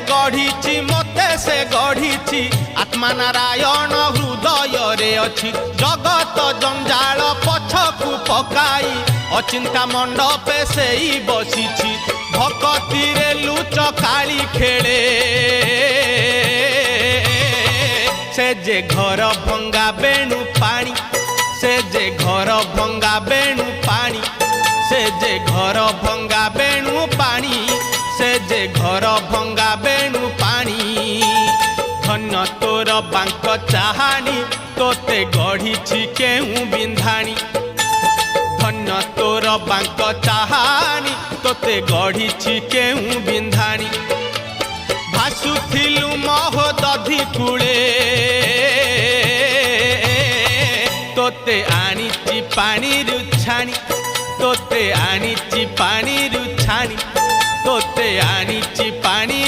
गढ़ी मते से गढ़ी आत्मा नारायण हृदय रे अच्छी जगत जंजाल पछकु पकाई अचिंता मंडपे से ही बसी भक्ति रे लुच काली खेले से जे घर भंगा बेणु पानी से जे घर भंगा बेणु पानी से जे घर भंगा बेणु पानी से जे घर भंगा बेणु पानी धन्य तोर बांक चाहानी तोते गढ़ी केहू बिंधाणी धन्य तोर बांक चाहानी तोते गढ़ी केहू बिंधाणी भासुथिलु महोदधि कूले तोते आनीची पानी रुछाणी तोते आनीची पानी रुछाणी तोते आनीची पानी